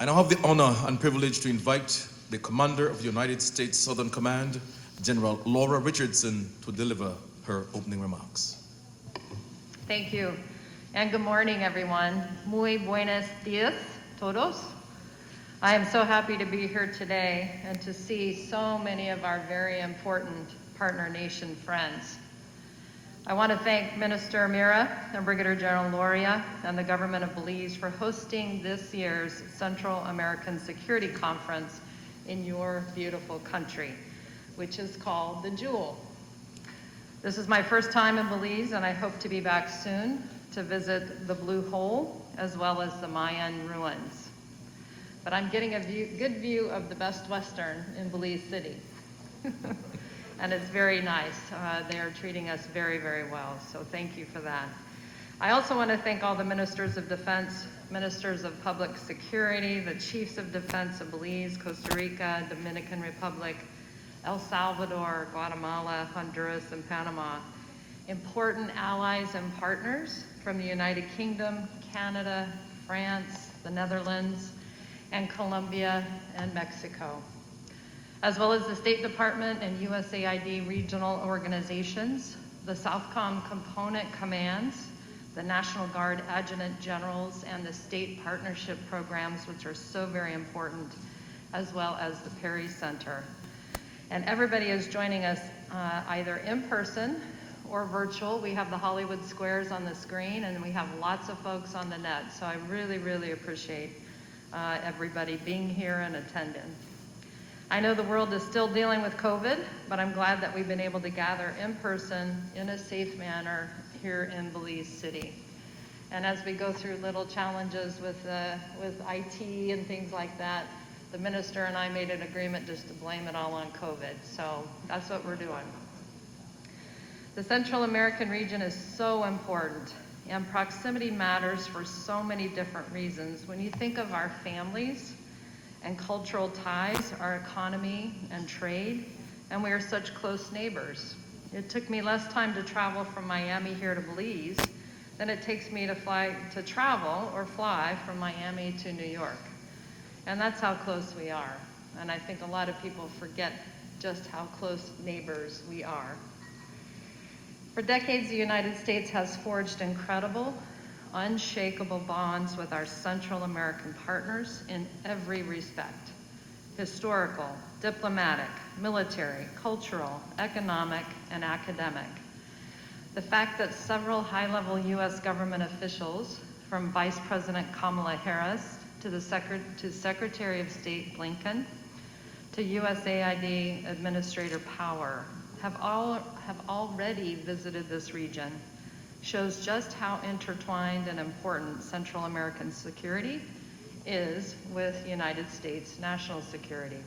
I now have the honor and privilege to invite the Commander of the United States Southern Command, General Laura Richardson, to deliver her opening remarks. Thank you, and good morning, everyone. Muy buenos dias, todos. I am so happy to be here today and to see so many of our very important partner nation friends. I want to thank Minister Mira and Brigadier General Loria and the government of Belize for hosting this year's Central American Security Conference in your beautiful country, which is called the Jewel. This is my first time in Belize, and I hope to be back soon to visit the Blue Hole as well as the Mayan ruins. But I'm getting a good view of the Best Western in Belize City. And it's very nice. They are treating us very, very well, so thank you for that. I also want to thank all the ministers of defense, ministers of public security, the chiefs of defense of Belize, Costa Rica, Dominican Republic, El Salvador, Guatemala, Honduras, and Panama. Important allies and partners from the United Kingdom, Canada, France, the Netherlands, and Colombia and Mexico, as well as the State Department and USAID regional organizations, the Southcom component commands, the National Guard adjutant generals, and the state partnership programs, which are so very important, as well as the Perry Center. And everybody is joining us either in person or virtual. We have the Hollywood squares on the screen, and we have lots of folks on the net. So I really, really appreciate everybody being here and attending. I know the world is still dealing with COVID, but I'm glad that we've been able to gather in person in a safe manner here in Belize City. And as we go through little challenges with IT and things like that, the minister and I made an agreement just to blame it all on COVID. So that's what we're doing. The Central American region is so important, and proximity matters for so many different reasons. When you think of our families and cultural ties, our economy and trade, and we are such close neighbors. It took me less time to travel from Miami here to Belize than it takes me to travel or fly from Miami to New York. And that's how close we are. And I think a lot of people forget just how close neighbors we are. For decades, the United States has forged incredible, unshakable bonds with our Central American partners in every respect: historical, diplomatic, military, cultural, economic, and academic. The fact that several high-level U.S. government officials, from Vice President Kamala Harris to Secretary of State Blinken to USAID Administrator Power, have already visited this region shows just how intertwined and important Central American security is with United States national security.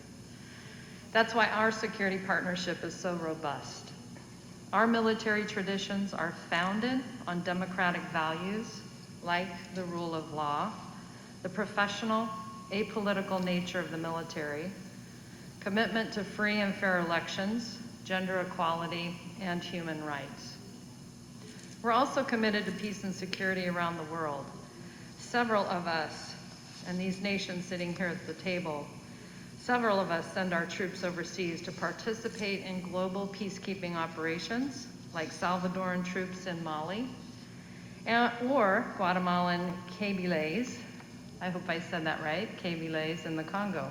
That's why our security partnership is so robust. Our military traditions are founded on democratic values like the rule of law, the professional, apolitical nature of the military, commitment to free and fair elections, gender equality, and human rights. We're also committed to peace and security around the world. Several of us, and these nations sitting here at the table, several of us send our troops overseas to participate in global peacekeeping operations, like Salvadoran troops in Mali, or Guatemalan Belize. I hope I said that right, Belize in the Congo.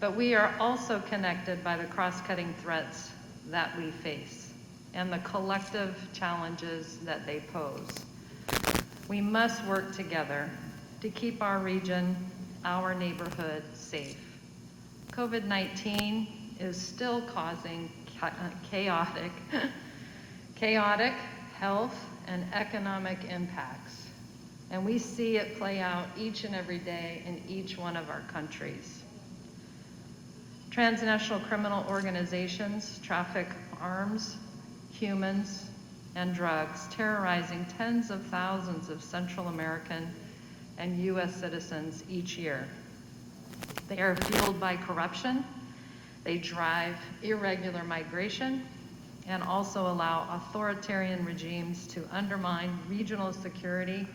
But we are also connected by the cross-cutting threats that we face and the collective challenges that they pose. We must work together to keep our region, our neighborhood safe. COVID-19 is still causing chaotic health and economic impacts, and we see it play out each and every day in each one of our countries. Transnational criminal organizations traffic arms, humans, and drugs, terrorizing tens of thousands of Central American and U.S. citizens each year. They are fueled by corruption, they drive irregular migration, and also allow authoritarian regimes to undermine regional security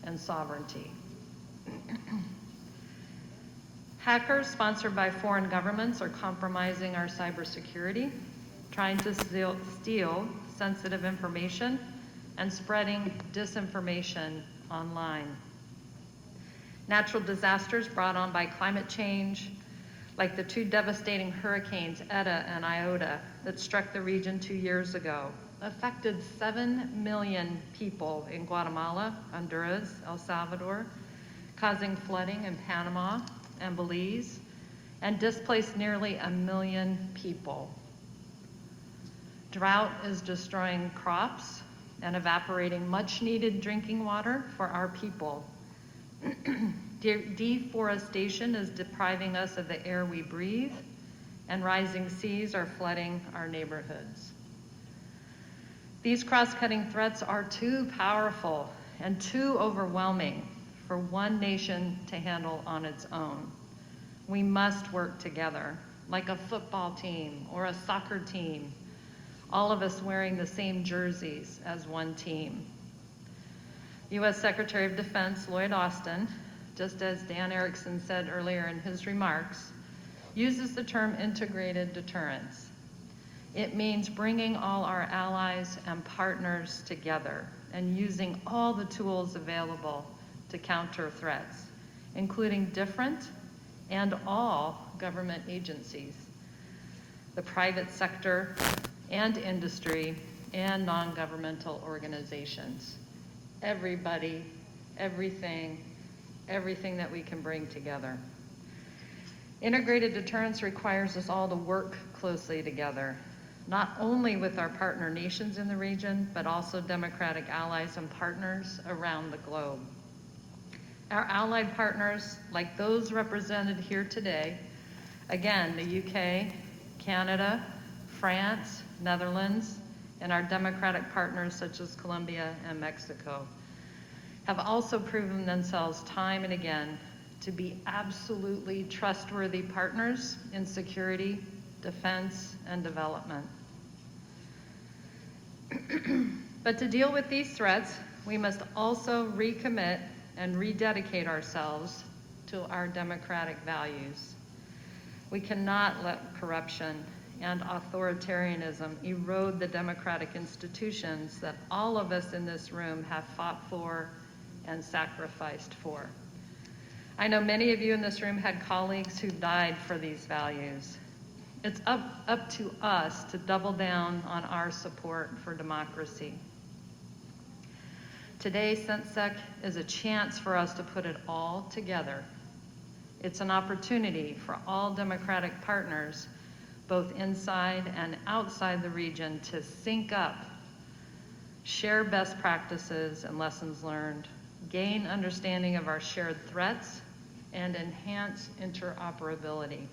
and sovereignty. Hackers sponsored by foreign governments are compromising our cybersecurity, trying to steal sensitive information and spreading disinformation online. Natural disasters brought on by climate change, like the two devastating hurricanes Eta and Iota that struck the region 2 years ago, affected 7 million people in Guatemala, Honduras, El Salvador, causing flooding in Panama and Belize, and displaced nearly 1 million people. Drought is destroying crops and evaporating much-needed drinking water for our people. Deforestation is depriving us of the air we breathe, and rising seas are flooding our neighborhoods. These cross-cutting threats are too powerful and too overwhelming for one nation to handle on its own. We must work together, like a football team or a soccer team, all of us wearing the same jerseys as one team. U.S. Secretary of Defense Lloyd Austin, just as Dan Erickson said earlier in his remarks, uses the term integrated deterrence. It means bringing all our allies and partners together and using all the tools available to counter threats, including different and all government agencies, the private sector and industry and non-governmental organizations. Everybody, everything that we can bring together. Integrated deterrence requires us all to work closely together, not only with our partner nations in the region, but also democratic allies and partners around the globe. Our allied partners, like those represented here today, again, the UK, Canada, France, Netherlands, and our democratic partners such as Colombia and Mexico, have also proven themselves time and again to be absolutely trustworthy partners in security, defense, and development. But to deal with these threats, we must also recommit and rededicate ourselves to our democratic values. We cannot let corruption and authoritarianism erode the democratic institutions that all of us in this room have fought for and sacrificed for. I know many of you in this room had colleagues who died for these values. It's up to us to double down on our support for democracy. Today, CENTSEC is a chance for us to put it all together. It's an opportunity for all democratic partners, both inside and outside the region, to sync up, share best practices and lessons learned, gain understanding of our shared threats, and enhance interoperability.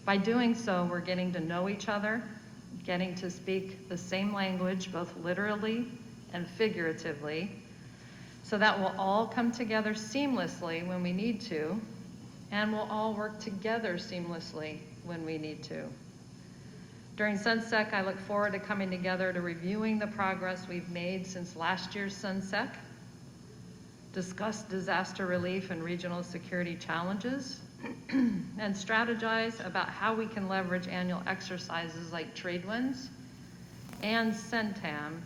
By doing so, we're getting to know each other, getting to speak the same language, both literally and figuratively, so that we'll all come together seamlessly when we need to, and we'll all work together seamlessly when we need to. During CENTSEC, I look forward to coming together to reviewing the progress we've made since last year's CENTSEC, discuss disaster relief and regional security challenges, and strategize about how we can leverage annual exercises like Tradewinds and CENTAM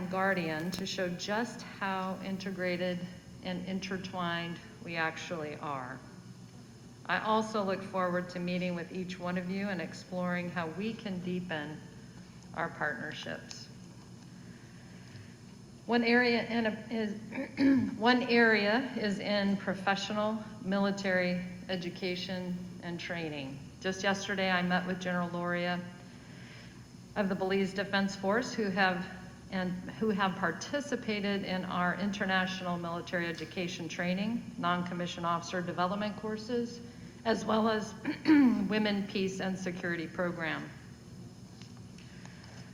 Guardian to show just how integrated and intertwined we actually are. I also look forward to meeting with each one of you and exploring how we can deepen our partnerships. One area is in professional military education and training. Just yesterday, I met with General Loria of the Belize Defense Force, who have participated in our international military education training, non-commissioned officer development courses, as well as Women, Peace, and Security program.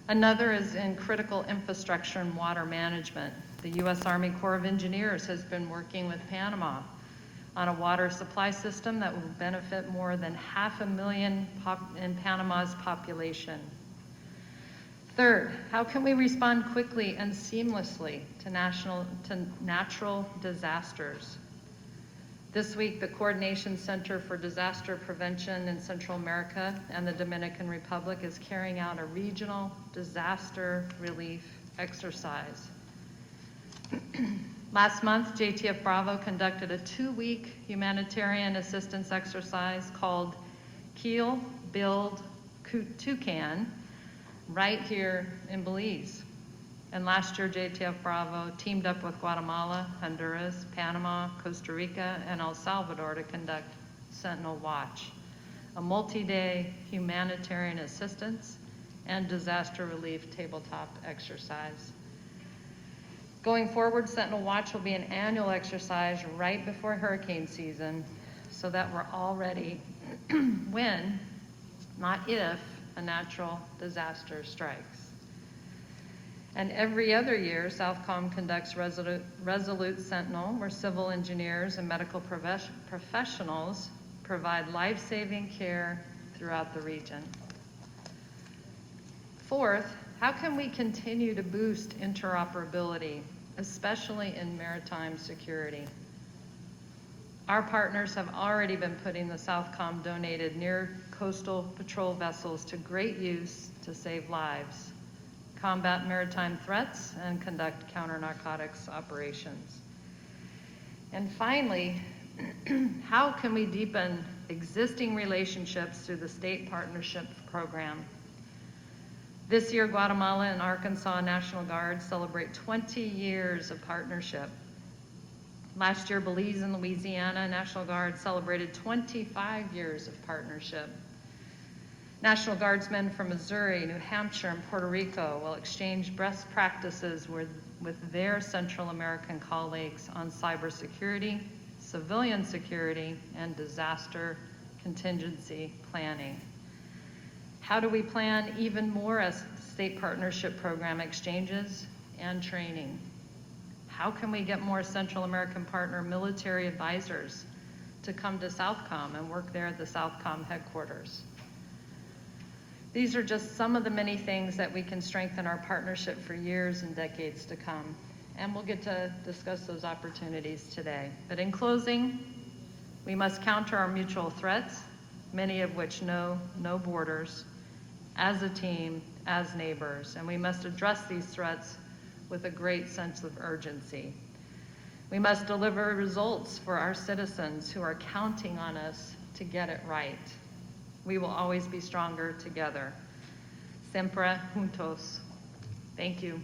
Another is in critical infrastructure and water management. The U.S. Army Corps of Engineers has been working with Panama on a water supply system that will benefit more than 500,000 in Panama's population. Third, how can we respond quickly and seamlessly to natural disasters? This week, the Coordination Center for Disaster Prevention in Central America and the Dominican Republic is carrying out a regional disaster relief exercise. Last month, JTF Bravo conducted a 2-week humanitarian assistance exercise called Keel, Build, Toucan, right here in Belize. And last year, JTF Bravo teamed up with Guatemala, Honduras, Panama, Costa Rica, and El Salvador to conduct Sentinel Watch, a multi-day humanitarian assistance and disaster relief tabletop exercise. Going forward, Sentinel Watch will be an annual exercise right before hurricane season so that we're all ready when, not if, a natural disaster strikes. And every other year, Southcom conducts Resolute Sentinel, where civil engineers and medical professionals provide life-saving care throughout the region. Fourth, how can we continue to boost interoperability, especially in maritime security? Our partners have already been putting the Southcom donated near coastal patrol vessels to great use to save lives, combat maritime threats, and conduct counter-narcotics operations. And finally, how can we deepen existing relationships through the State Partnership Program? This year, Guatemala and Arkansas National Guard celebrate 20 years of partnership. Last year, Belize and Louisiana National Guard celebrated 25 years of partnership. National Guardsmen from Missouri, New Hampshire, and Puerto Rico will exchange best practices with their Central American colleagues on cybersecurity, civilian security, and disaster contingency planning. How do we plan even more as state partnership program exchanges and training? How can we get more Central American partner military advisors to come to Southcom and work there at the Southcom headquarters? These are just some of the many things that we can strengthen our partnership for years and decades to come. And we'll get to discuss those opportunities today. But in closing, we must counter our mutual threats, many of which know no borders, as a team, as neighbors, and we must address these threats with a great sense of urgency. We must deliver results for our citizens who are counting on us to get it right. We will always be stronger together. Siempre juntos. Thank you.